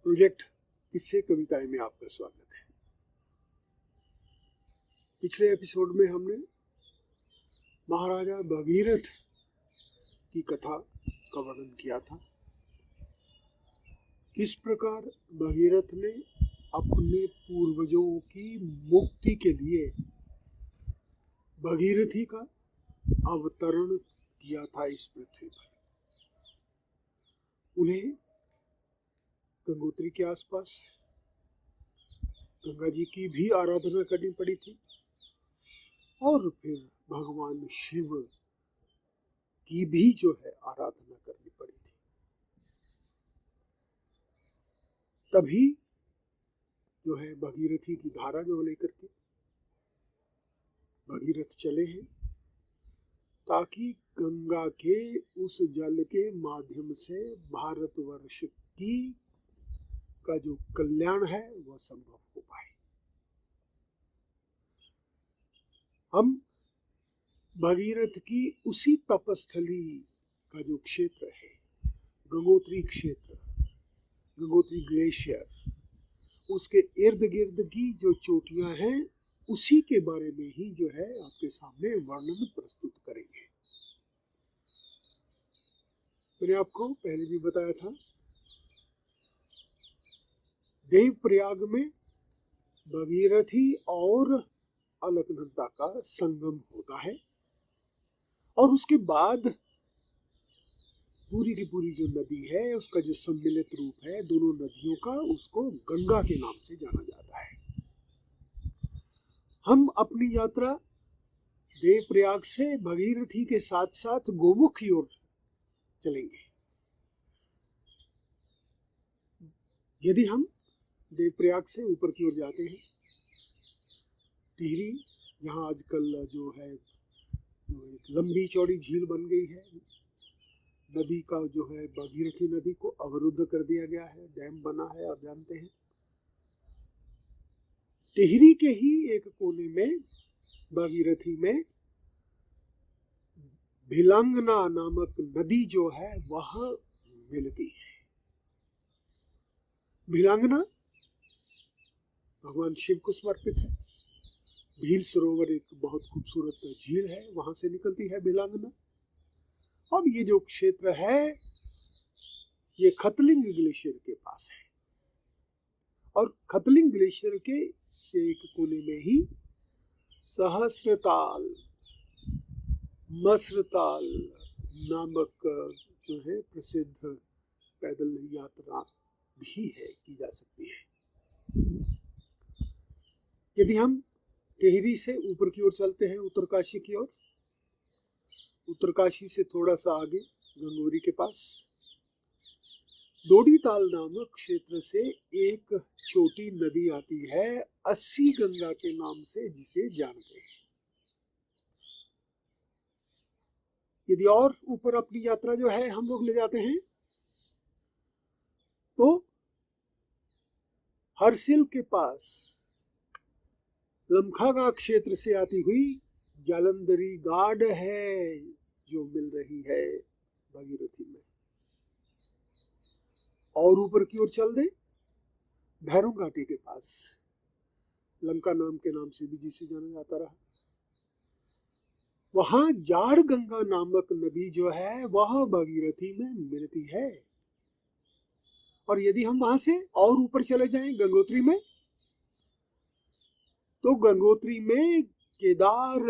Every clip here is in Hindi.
प्रोजेक्ट किस्से कविताएं में आपका स्वागत है। पिछले एपिसोड में हमने महाराजा भगीरथ की कथा का वर्णन किया था। किस प्रकार भगीरथ ने अपने पूर्वजों की मुक्ति के लिए भगीरथी का अवतरण किया था इस पृथ्वी पर। उन्हें गंगोत्री के आसपास गंगा जी की भी आराधना करनी पड़ी थी और फिर भगवान शिव की भी जो है आराधना करनी पड़ी थी। तभी जो है भगीरथी की धारा जो लेकर के भगीरथ चले हैं ताकि गंगा के उस जल के माध्यम से भारतवर्ष की का जो कल्याण है वह संभव हो पाए। हम भगीरथ की उसी तपस्थली का जो क्षेत्र है गंगोत्री क्षेत्र, गंगोत्री ग्लेशियर, उसके इर्द गिर्द की जो चोटियां हैं उसी के बारे में ही जो है आपके सामने वर्णन प्रस्तुत करेंगे। मैंने आपको पहले भी बताया था, देवप्रयाग में भगीरथी और अलकनंदा का संगम होता है और उसके बाद पूरी की पूरी जो नदी है उसका जो सम्मिलित रूप है दोनों नदियों का, उसको गंगा के नाम से जाना जाता है। हम अपनी यात्रा देवप्रयाग से भगीरथी के साथ साथ गोमुख की ओर चलेंगे। यदि हम देवप्रयाग से ऊपर की ओर जाते हैं, टिहरी, जहाँ आजकल जो है एक लंबी चौड़ी झील बन गई है, नदी का जो है भगीरथी नदी को अवरुद्ध कर दिया गया है, डैम बना है, आप जानते हैं। टिहरी के ही एक कोने में भगीरथी में भिलांगना नामक नदी जो है वह मिलती है। भिलांगना भगवान शिव को समर्पित है। भील सरोवर एक बहुत खूबसूरत झील है, वहां से निकलती है भिलांगना। अब ये जो क्षेत्र है ये खतलिंग ग्लेशियर के पास है और खतलिंग ग्लेशियर के से एक कोने में ही सहस्रताल, मसरताल नामक जो है प्रसिद्ध पैदल यात्रा भी है, की जा सकती है। यदि हम टिहरी से ऊपर की ओर चलते हैं उत्तरकाशी की ओर, उत्तरकाशी से थोड़ा सा आगे गंगोरी के पास डोडीताल नामक क्षेत्र से एक छोटी नदी आती है, 80 गंगा के नाम से जिसे जानते हैं। यदि और ऊपर अपनी यात्रा जो है हम लोग ले जाते हैं तो हरसिल के पास लमखागा क्षेत्र से आती हुई जालंधरी गाड है जो मिल रही है भगीरथी में। और ऊपर की ओर चल दे भैरव घाटी के पास, लंका नाम के नाम से भी जिसे जाना जाता रहा, वहां जाड़ गंगा नामक नदी जो है वह भगीरथी में मिलती है। और यदि हम वहां से और ऊपर चले जाएं गंगोत्री में, तो गंगोत्री में केदार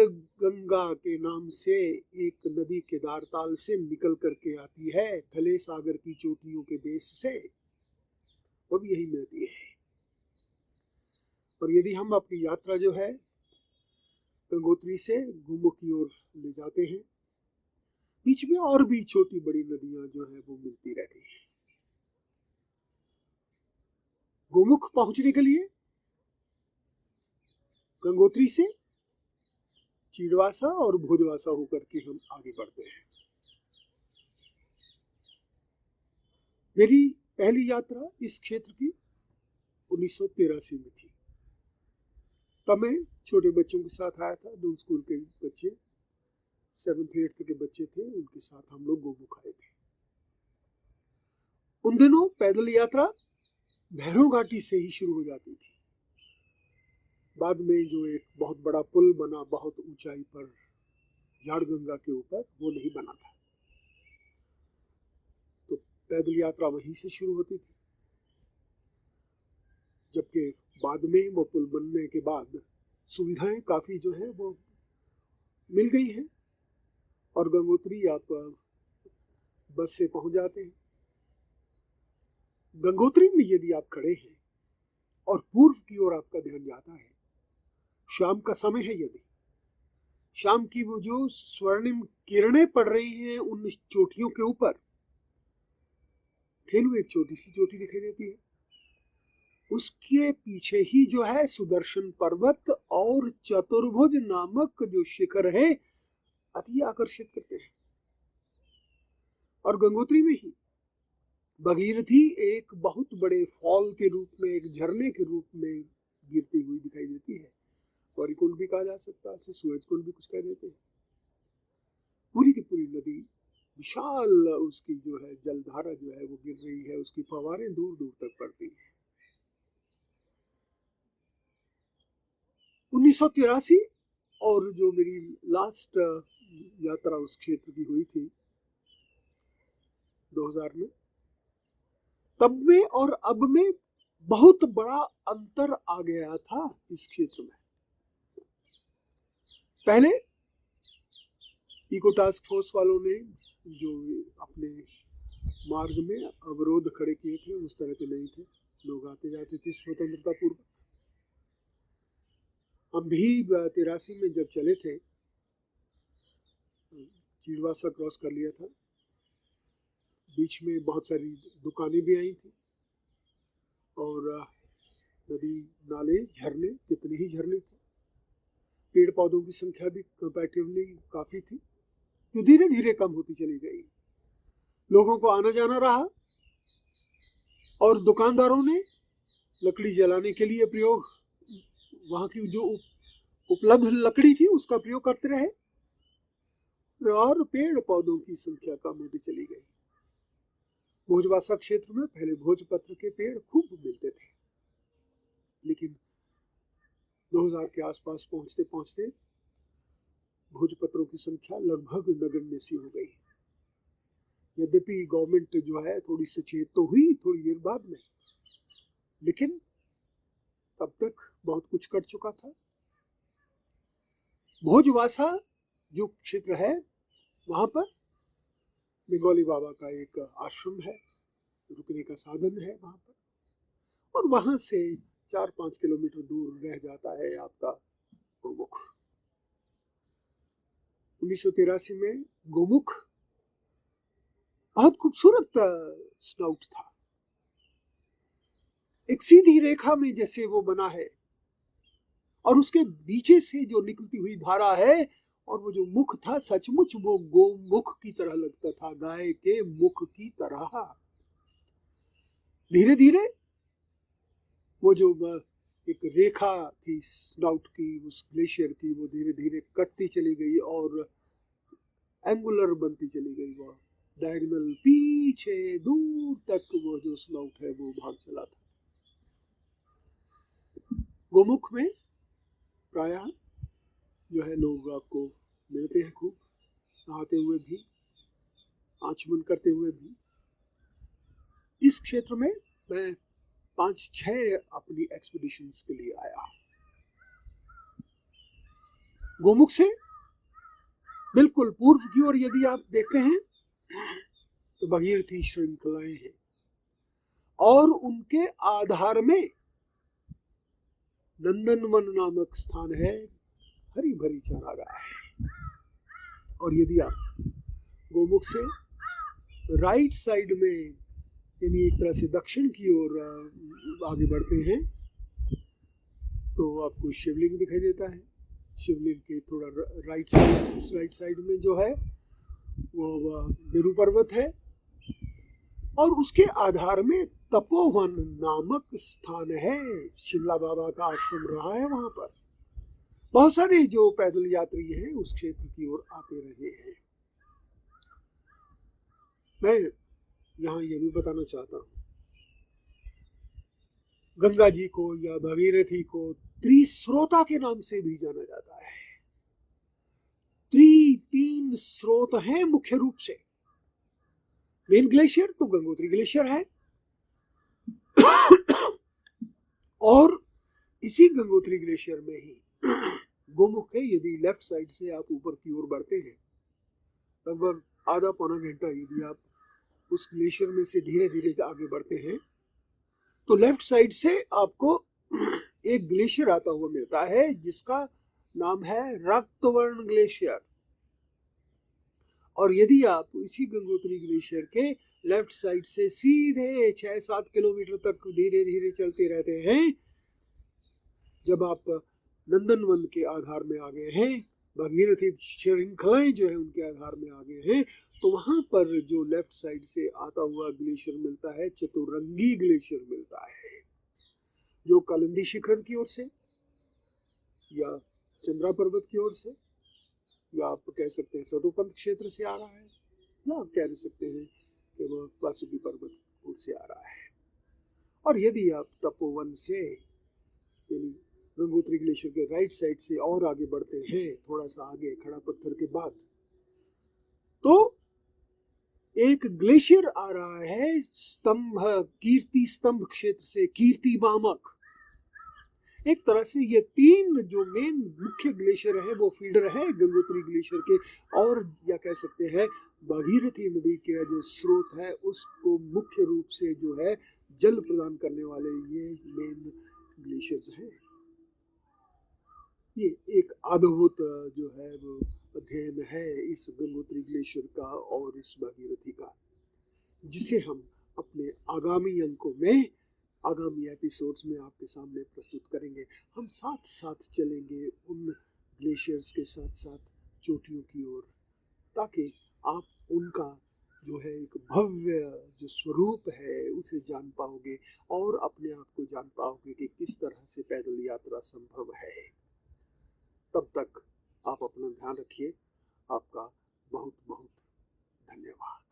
गंगा के नाम से एक नदी केदारताल से निकल करके आती है, थले सागर की चोटियों के बेस से, वो भी यही मिलती है। और यदि हम अपनी यात्रा जो है गंगोत्री से गोमुख की ओर ले जाते हैं, बीच में और भी छोटी बड़ी नदियां जो है वो मिलती रहती हैं। गोमुख पहुंचने के लिए गंगोत्री से चीड़वासा और भोजवासा होकर के हम आगे बढ़ते हैं। मेरी पहली यात्रा इस क्षेत्र की 1983 में थी। तब मैं छोटे बच्चों के साथ आया था, दून स्कूल के बच्चे, 7th 8th के बच्चे थे, उनके साथ हम लोग गोमुख आए थे। उन दिनों पैदल यात्रा भैरव घाटी से ही शुरू हो जाती थी। बाद में जो एक बहुत बड़ा पुल बना बहुत ऊंचाई पर झाड़गंगा के ऊपर, वो नहीं बना था, तो पैदल यात्रा वहीं से शुरू होती थी। जबकि बाद में वो पुल बनने के बाद सुविधाएं काफी जो है वो मिल गई हैं और गंगोत्री आप बस से पहुंच जाते हैं। गंगोत्री में यदि आप खड़े हैं और पूर्व की ओर आपका ध्यान जाता है, शाम का समय है, यदि शाम की वो जो स्वर्णिम किरणें पड़ रही हैं उन चोटियों के ऊपर, फिर एक छोटी सी चोटी दिखाई देती है, उसके पीछे ही जो है सुदर्शन पर्वत और चतुर्भुज नामक जो शिखर है अति आकर्षित करते हैं। और गंगोत्री में ही भगीरथी एक बहुत बड़े फॉल के रूप में, एक झरने के रूप में गिरती हुई दिखाई देती है। गौरीकुंड भी कहा जा सकता है, सूरज कुंड भी कुछ कह देते हैं। पूरी की पूरी नदी विशाल, उसकी जो है जलधारा जो है वो गिर रही है, उसकी फवारें दूर दूर तक पड़ती हैं। 1983 और जो मेरी लास्ट यात्रा उस क्षेत्र की हुई थी 2000 में, तब में और अब में बहुत बड़ा अंतर आ गया था इस क्षेत्र में। पहले इको टास्क फोर्स वालों ने जो अपने मार्ग में अवरोध खड़े किए थे उस तरह के नहीं थे, लोग आते जाते थे स्वतंत्रता पूर्वक। हम भी 83 में जब चले थे, चीड़वासा क्रॉस कर लिया था, बीच में बहुत सारी दुकानें भी आई थी और नदी नाले झरने, कितने ही झरने थे। पेड़ पौधों की संख्या भी कंपैरेटिवली काफी थी, जो धीरे धीरे कम होती चली गई। लोगों को आना जाना रहा और दुकानदारों ने लकड़ी जलाने के लिए प्रयोग, वहां की जो उपलब्ध लकड़ी थी उसका प्रयोग करते रहे और पेड़ पौधों की संख्या कम होती चली गई। भोजवासा क्षेत्र में पहले भोजपत्र के पेड़ खूब मिलते थे, लेकिन 2000 के आसपास पहुंचते पहुंचते भोजपत्रों की संख्या लगभग नगण्य सी हो गई। यद्यपि गवर्नमेंट जो है थोड़ी सचेत तो हुई थोड़ी देर बाद में, लेकिन तब तक बहुत कुछ कर चुका था। भोजवासा जो क्षेत्र है वहां पर बेंगोली बाबा का एक आश्रम है, रुकने का साधन है वहां पर, और वहां से 4-5 किलोमीटर दूर रह जाता है आपका गोमुख। 1983 में गोमुख बहुत खूबसूरत स्नाउट था, एक सीधी रेखा में जैसे वो बना है और उसके नीचे से जो निकलती हुई धारा है, और वो जो मुख था सचमुच वो गोमुख की तरह लगता था, गाय के मुख की तरह। धीरे धीरे वो जो एक रेखा थी स्नाउट की, उस ग्लेशियर की, वो धीरे धीरे कटती चली गई और एंगुलर बनती चली गई। वो डायगोनल पीछे दूर तक वो जो स्नाउट है वो भाग चला था। गोमुख में प्रायः जो है लोग आपको मिलते हैं खूब, नहाते हुए भी, आचमन करते हुए भी। इस क्षेत्र में मैं 5-6 अपनी एक्सपीडिशंस के लिए आया। गोमुख से बिल्कुल पूर्व की ओर यदि आप देखते हैं तो भगीरथी श्रृंखलाएं हैं और उनके आधार में नंदनवन नामक स्थान है, हरी भरी चारागाह है। और यदि आप गोमुख से राइट साइड में यानी एक तरह से दक्षिण की ओर आगे बढ़ते हैं तो आपको शिवलिंग दिखाई देता है। शिवलिंग के थोड़ा राइट साइड में जो है वो मेरू पर्वत है और उसके आधार में तपोवन नामक स्थान है। शिमला बाबा का आश्रम रहा है वहां पर। बहुत सारे जो पैदल यात्री हैं उस क्षेत्र की ओर आते रहे हैं। मैं यहाँ ये भी बताना चाहता हूँ गंगा जी को या भागीरथी को त्रिस्रोता के नाम से भी जाना जाता है। तीन स्रोत हैं मुख्य रूप से। मेन ग्लेशियर तो गंगोत्री ग्लेशियर है और इसी गंगोत्री ग्लेशियर में ही गोमुख है। यदि लेफ्ट साइड से आप ऊपर की ओर बढ़ते हैं, लगभग आधा पौना घंटा यदि आप उस ग्लेशियर में से धीरे धीरे आगे बढ़ते हैं, तो लेफ्ट साइड से आपको एक ग्लेशियर आता हुआ मिलता है जिसका नाम है रक्तवर्ण ग्लेशियर। और यदि आप इसी गंगोत्री ग्लेशियर के लेफ्ट साइड से सीधे 6-7 किलोमीटर तक धीरे धीरे चलते रहते हैं, जब आप नंदनवन के आधार में आ गए हैं, भागीरथी श्रृंखलाएं जो है उनके आधार में आ गए हैं, तो वहां पर जो लेफ्ट साइड से आता हुआ ग्लेशियर मिलता है, चतुरंगी ग्लेशियर मिलता है, जो कालिंदी शिखर की ओर से या चंद्रा पर्वत की ओर से, या आप कह सकते हैं सदोपंत क्षेत्र से आ रहा है, या आप कह सकते हैं कि वह वासुकी पर्वत की ओर से आ रहा है। और यदि आप तपोवन से यानी गंगोत्री ग्लेशियर के राइट साइड से और आगे बढ़ते हैं, थोड़ा सा आगे खड़ा पत्थर के बाद, तो एक ग्लेशियर आ रहा है स्तंभ, कीर्ति स्तंभ क्षेत्र से, कीर्ति मामक। एक तरह से ये तीन जो मेन मुख्य ग्लेशियर है वो फीडर है गंगोत्री ग्लेशियर के, और या कह सकते हैं भागीरथी नदी के जो स्रोत है उसको मुख्य रूप से जो है जल प्रदान करने वाले ये मेन ग्लेशियर्स हैं। ये एक अद्भुत जो है वो अध्ययन है इस गंगोत्री ग्लेशियर का और इस भागीरथी का, जिसे हम अपने आगामी अंकों में, आगामी एपिसोड्स में आपके सामने प्रस्तुत करेंगे। हम साथ साथ चलेंगे उन ग्लेशियर्स के साथ साथ चोटियों की ओर, ताकि आप उनका जो है एक भव्य जो स्वरूप है उसे जान पाओगे और अपने आप को जान पाओगे कि किस तरह से पैदल यात्रा संभव है। तब तक आप अपना ध्यान रखिए। आपका बहुत बहुत धन्यवाद।